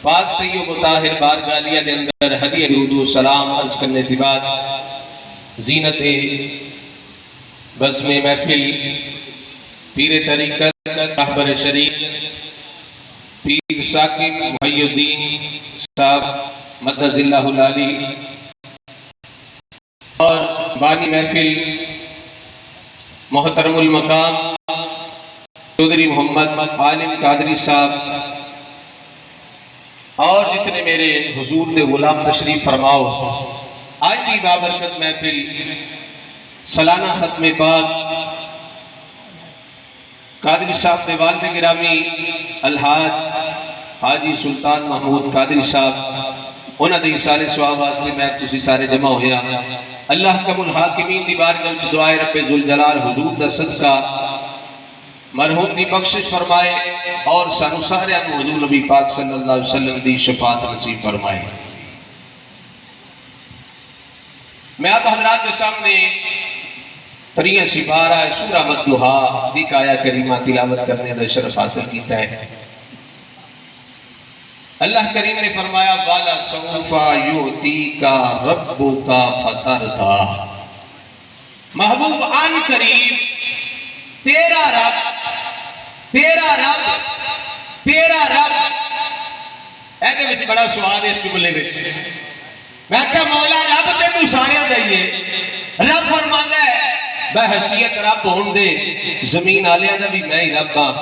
پاک طیب و طاہر بارگاہ عالیہ دے اندر ہدیہ درود و سلام عرض کرنے کے بعد زینت بزم محفل پیر طریقت رہبر شریف پیر ثاقب محی الدین صاحب مدد اللہ العالی اور بانی محفل محترم المقام چودھری محمد عالم قادری صاحب اور جتنے میرے حضور دے غلام تشریف فرماؤ، آج دی بابرکت محفل سالانہ ختم پاک قادری صاحب دے والد گرامی الحاج حاجی سلطان محمود قادری صاحب انہاں دے سارے سواب واسطے میں تسی سارے جمع ہویا۔ اللہ کم الحاکمین دی بارگاہ وچ دعائے رب ذوالجلال حضور دا صدقہ مرحوم دی بخشش فرمائے اور سانو سارے حضور نبی پاک صلی اللہ علیہ وسلم دی شفاعت نصیب فرمائے۔ میں آپ حضرات کے سامنے 83 سپارہ سورہ والضحیٰ دی آیہ کریمہ تلاوت کرنے دا شرف حاصل کیتا ہے۔ اللہ کریم نے فرمایا والا سوفا یعطیکا ربکا فترضا، محبوب آن قریب تیرا رب ایدے میں سے بڑا سواد ہے اس جملے میں۔ میں کہا مولا رب تے تو ساریاں دائیے، رب فرماتا ہے بحیثیت رب ہون دے زمین آلیاں دا بھی میں ہی رب ہاں،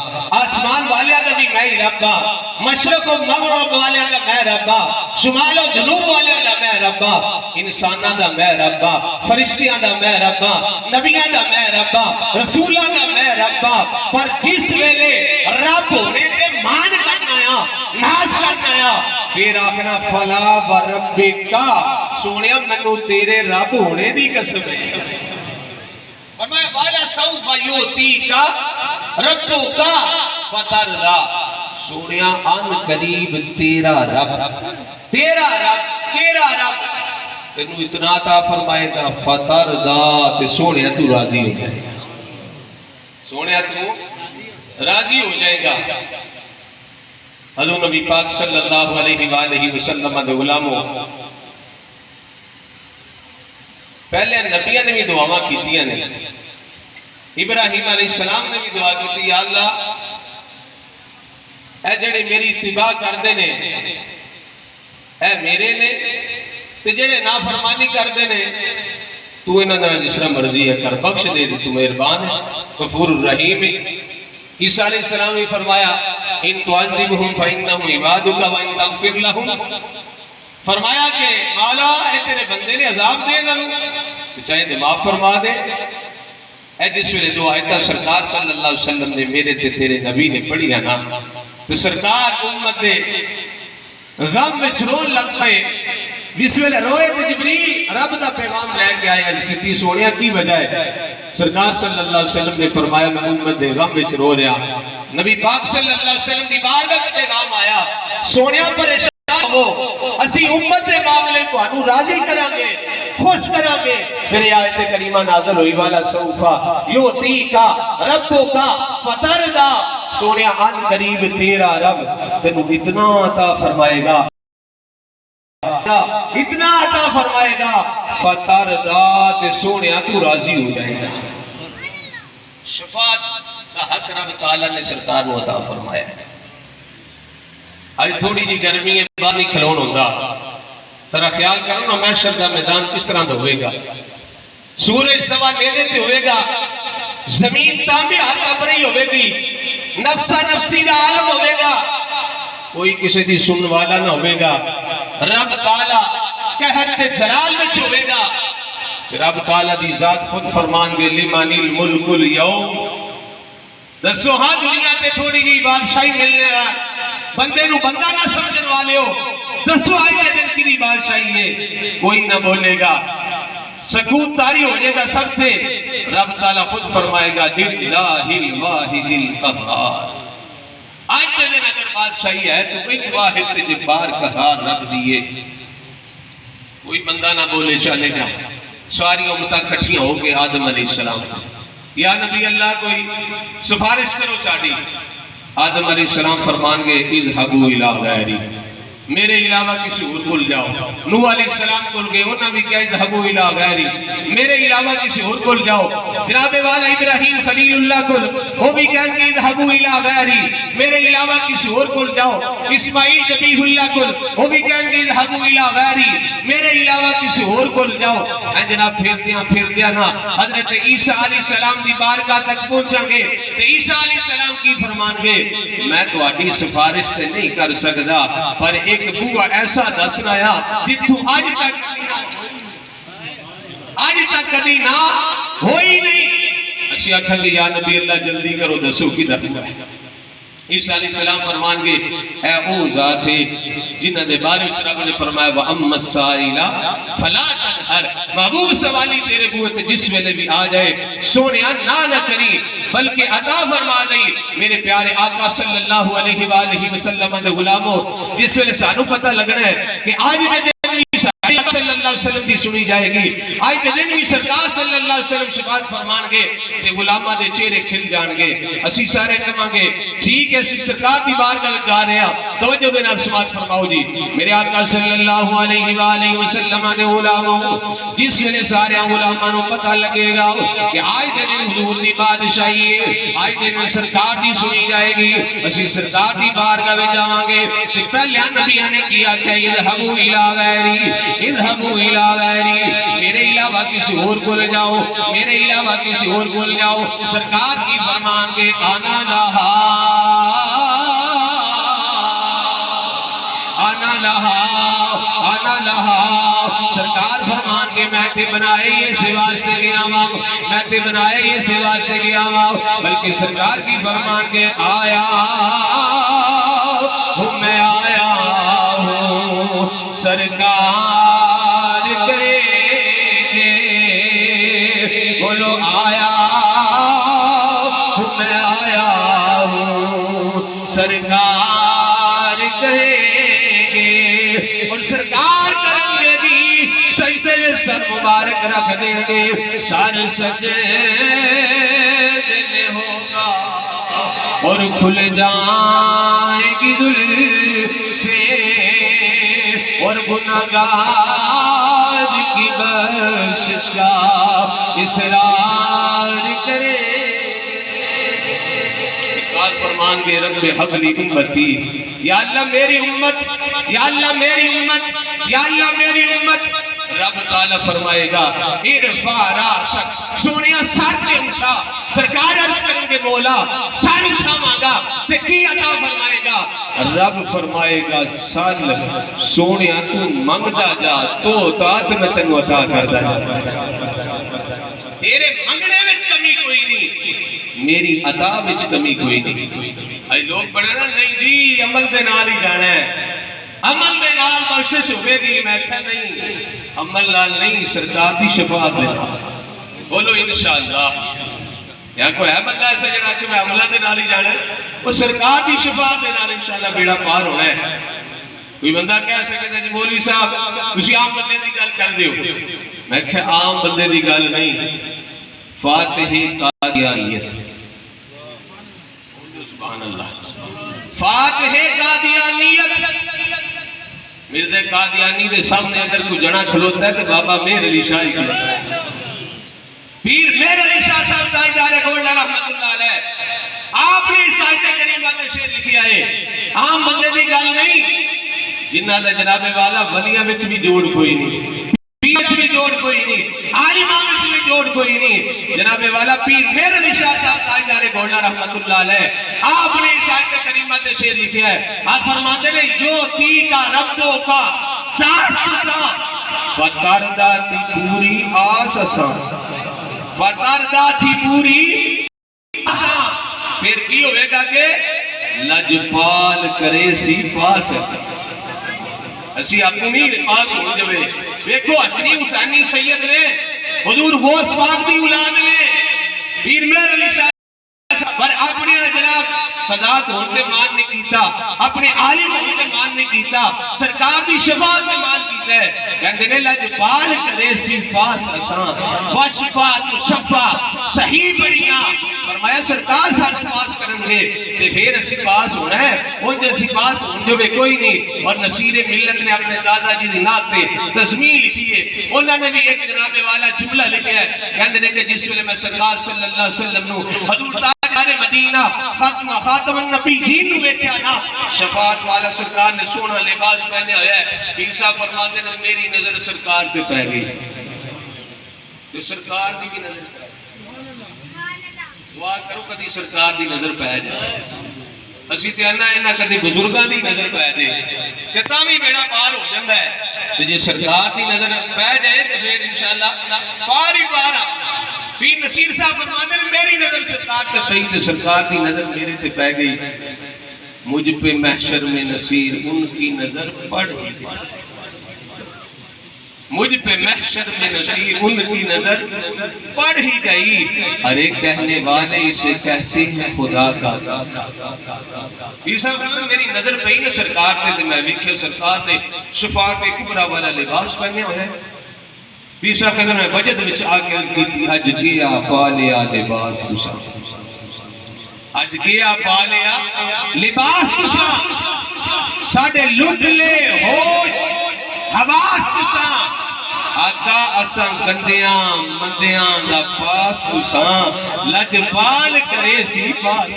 آسمان والیاں دا بھی میں ہی رب ہاں، مشرق و مغرب والیاں دا میں رب ہاں، شمال و جنوب والیاں دا میں رب ہاں، انساناں دا میں رب ہاں، فرشتیاں دا میں رب ہاں، نبیاں دا میں رب ہاں، رسولاں دا میں رب ہاں۔ پر جس ویلے رب ہونے تے مان کرنا آیا، ناز کرنا آیا، پھر آخنا فلا وربکا، سونیا منو تیرے رب ہونے دی قسم ہے۔ فرمایا والا سوف یعطیکا ربکا فترضا، سونیا ان قریب تیرا رب تینو اتنا عطا فرمائے گا فترضا، تے سونیا تو راضی ہو جائے گا، سونیا تو راضی ہو جائے گا۔ حضور نبی پاک صلی اللہ علیہ وآلہ وسلم دے غلاموں، پہلے نبیوں نے بھی دعاواں کیتیاں نے، ابراہیم علیہ السلام نے بھی دعا کی یا اللہ اے جڑے میری اتباع کردے نے اے میرے نے، تے جڑے نافرمانی کردے نے تو انہاں دا جس طرح مرضی ہے کر، بخش دے دے، تو مہربان ہے غفور الرحیم ہے۔ عیسیٰ علیہ السلام نے فرمایا ان تعذبہم فإنہم عبادک وإن تغفر لہم، فرمایا کہ مولا اے تیرے بندے نے عذاب دے نہ چاہے دے معاف فرما دے۔ اے جس ویلے دو آیتہ سرکار صلی اللہ علیہ وسلم نے میرے تے تیرے نبی نے پڑھی ہے نا، تو سرکار امت دے غم میں رون لگ پائے۔ جس ویلے روئے تے جبریل رب دا پیغام لے کے آئے، عرض کیتی سونیا کی وجہ ہے؟ سرکار صلی اللہ علیہ وسلم نے فرمایا میں امت دے غم میں رو رہا، نبی پاک صلی اللہ علیہ وسلم دی بارگاہ میں پیغام آیا سونیا پریشان ہو، اسی امت دے معاملے کو انو راضی کریں گے، خوش کریں گے۔ پھر یہ آیت کریمہ نازل ہوئی والا سوفا یعطیکا ربکا فترضا، سونیا ان قریب تیرا رب تینو اتنا عطا فرمائے گا، اتنا عطا فرمائے گا فترضا، تے سونیا تو راضی ہو جائے گا۔ شفاعت کا حق رب تعالیٰ نے سرکار کو عطا فرمایا ہے۔ آج تھوڑی جی گرمی ہے، باہر نہیں کھلون ہوندہ، ذرا خیال کرو نا محشر دا میدان کس طرح دا ہوئے گا، سورج سوا نیلے تے ہوئے گا، زمین تانبے ہاتھ کبری ہوئے گی، نفسہ نفسی دا عالم ہوئے گا، کوئی کسی دی سن والا نہ ہوئے گا، رب تعالیٰ قہر تے جلال میں چھوئے گا، رب تعالیٰ دی ذات خود فرمان گے لمن الملک اليوم، دسو ہاں دنیا تے تھوڑی جی بادشاہی ملنے رہا، بندے نو بندہ نہ سمجھن والے ہو، دسو آئیہ جن کی دی بادشاہی ہے، کوئی نہ بولے گا، سکوت تاری ہو جائے گا سب سے۔ رب تعالیٰ خود فرمائے گا للہ الواحد القہار، آج کے دن اگر بادشاہی ہے تو ایک واحد جبار قہار رب دیئے، کوئی بندہ نہ بولے چلے گا۔ ساری امتہ کھٹیاں ہو گئے آدم علیہ السلام، یا نبی اللہ کوئی سفارش کرو چاڑی، آدم علیہ السلام فرمان گے اذهبوا الى غیری، میرے علاوہ کسی اور کل جاؤ۔ نوح علیہ السلام کل گئے، انہوں نے کیا اذهبوا الى غیری، میرے علاوہ کسی اور کل جاؤ۔ جناب والا ابراہیم خلیل اللہ کل، وہ بھی کہیں گے اذهبوا الى غیری، میرے علاوہ کسی اور کل جاؤ۔ اسماعیل ذبیح اللہ کل، وہ بھی کہیں گے اذهبوا الى غیری، میرے علاوہ کسی اور کل جاؤ۔ اے جناب پھردیاں نا حضرت عیسیٰ علیہ السلام دی بارگاہ تک پہنچیں گے تو عیسیٰ علیہ السلام کی فرمان گے میں تو آڈی سفارش تے نہیں کر سکتا، پر ایک بوہ ایسا دسنا یا جتو آج تک کدی نہ ہوئی نہیں۔ اسی آکھیں گے یا نبی اللہ جلدی کرو دسو کی دفعہ ہے۔ عیسیٰ علیہ السلام فرمان گے اے او ذات جنہ دے بارے رب نے فرمایا وَأَمَّا السَّائِلَ فَلَا تَنْهَرْ، محبوب سوالی تیرے بوئے جس ویلے بھی آ جائے سونیا نہ کری بلکہ عطا فرما دئی۔ میرے پیارے آقا صلی اللہ علیہ وآلہ وسلم دے غلاموں، جس ویلے سانو پتہ لگنا ہے کہ آج دے صلی اللہ علیہ وسلم کی سنی جائے گی، آج دن بھی سرکار صلی اللہ علیہ وسلم شفاعت فرمان گے تے غلامہ دے چہرے کھل جان گے۔ اسی سارے کہاں گے ٹھیک ہے اسی سرکار دی بارگاہ جا رہے ہیں، توجہ دینا سماعت فرماؤ جی۔ میرے آقا صلی اللہ علیہ وآلہ وسلم دے غلاموں، جس ویلے سارے غلاموں کو پتہ لگے گا کہ آج دن حضور دی بادشاہی ہے، آج دن سرکار دی سنی جائے گی، اسی سرکار دی بارگاہ میں جاؤں گے تے پہلے نبیوں نے کیا کہ اذهبوا الى غیری، اذهبوا الى غیری، میرے علاوہ کسی اور کو لے جاؤ، میرے علاوہ کسی اور کو لے جاؤ۔ سرکار کی فرمان کے آنا لہا آنا لہا آنا لہا، سرکار فرمان کے میں تے بنائے یہ سے واسطے گیا ہوں، میں تے بنائے یہ سے واسطے گیا ہوں، بلکہ سرکار کی فرمان کے آیا ہوں میں آیا ہوں سرکار کرے گے، بولو آیا ہوں میں آیا ہوں سرکار کرے گے، اور سرکار کریں گے جی سجدے میں سر مبارک رکھ دیں گے، سارے سجدے میں ہوگا اور کھل جائیں گی زلفیں اور گناہگار کی بخشش کا اصرار کرے۔ فرمان گے رب حبلی امتی، یا اللہ میری امت، یا اللہ میری امت، یا اللہ میری امت۔ رب تعالیٰ فرمائے گا ارفع راسک، سونیا سر سے اٹھا، سرکار عرض کریں گے مولا سر اٹھا مانگا تے کی عطا فرمائے گا؟ رب فرمائے گا سال سونیا تو منگدا جا تو تے میں تینوں عطا کردا جا، تیرے منگنے وچ کمی کوئی نہیں، میری عطا وچ کمی کوئی نہیں۔ اے لوگ بڑے نا نہیں جی عمل دے نال ہی جانا ہے، عمل دے نال بخشش ہوے گی، میں کہا نہیں عمل نال نہیں سرکار دی شفاعت دے نال، بولو انشاءاللہ۔ یا کوئی ہے بندہ ایسا جڑا کہ میں عملہ دے نال ہی جانا ہے، وہ سرکار دی شفاعت دے نال انشاءاللہ بیڑا پار ہونا ہے۔ کوئی بندہ کہہ سکے جی مولوی صاحب تسی عام بندے دی گل کر دیو، میں کہا عام بندے دی گل نہیں، فاتح قادیانیت، سبحان اللہ، فاتح قادیانیت۔ مرزا قادیانی دے سامنے اگر کوئی جنا کھلوتا ہے تو بابا مہر علی شاہ کھلوتا ہے، پیر مہر علی شاہ صاحب تاجدار گولڈا رحمت اللہ علیہ، آپ نے سائتے کریمہ کے شعر لکھیا ہے، عام بندے دی گل نہیں، جنہ دا جناب والا ولیاں وچ بھی جوڑ کوئی نہیں، پیر وچ بھی جوڑ کوئی نہیں، عالماں وچ بھی جوڑ کوئی نہیں، جناب والا پیر مہر علی شاہ صاحب تاجدار گولڈا رحمت اللہ علیہ، آپ نے سائتے کریمہ کے شعر لکھیا ہے، آپ فرماتے ہیں جو تی کا ربوں کا داس سا فتردہ تی پوری آس سا، فتردہ تھی پوری آسا، پھر کی ہوئے گا کہ لجپال کرے سی پاس، اسی اپنی پاس ہو جوے، دیکھو حسنی حسینی سید نے حضور غوث پاک دی اولاد نے پیر مہر علی شاہ پر اپنے جناب صدات ہوتے مان نہیں کیتا، اپنے عالم ہوتے مان نہیں کیتا، سرکار دی شفاعت میں مان کیتا۔ کیتا ہے کہندے نے لجپال کرے سی پاس اساں وشفا شفا صحیح بڑیاں فرمایا سرکار ساتھ پاس کریں گے تے پھر اسی پاس ہونا ہے ان جیسی پاس ہوں جو بے کوئی نہیں. اور نصیر ملت نے اپنے دادا جی دی نات پہ تزمین لکھی ہے. انہوں نے بھی ایک جناب والا جملہ لکھا ہے کہندے نے کہ جس ویلے میں سرکار صلی اللہ علیہ وسلم نو حضور تاجدار مدینہ خاتم النبیین نو ویکھیا نا شفاعت والا سرکار نے سونا لباس پہنے ہویا ہے. پیر صاحب فرماتے ہیں میری نظر سرکار پہ پہ گئی تو سرکار دی بھی نظر پہ دعا کرو کدی سرکار دی نظر پہ جائے. اسی تے انہاں کدی بزرگاں دی نظر پہ جائے تے تاں وی بیڑا پار ہو جاندا ہے. تے جے سرکار دی نظر پہ جائے تے پھر انشاءاللہ پار ہی پار آ. پیر نصیر صاحب فرماتے ہیں میری نظر سرکار تے پئی تے سرکار دی نظر میرے تے پہ گئی. مجھ پہ محشر میں نصیر ان کی نظر پڑ گئی. مجھ پہ محشر میں نصیر ان کی نظر پڑ ہی گئی. ارے کہنے والے اسے کہتے ہیں خدا کا. پیر صاحب میری نظر پہ ہی نہ سرکار تے میں ویکھیا سرکار نے شفاعت کبریٰ والا لباس پہنے ہوئے. پیر صاحب کہتے ہیں میں وجد وچ آ کے عرض کیتی اج گیا پا لیا لباس تساں. اج گیا پا لیا لباس تساں ساڈے لٹ لے ہوش حواس تساں. آقا اساں گندیاں مندیاں دا پاس تساں لجپال کرے سی پاس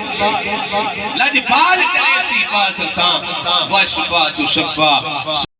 لجپال کرے سی پاس اساں وشفا تو شفا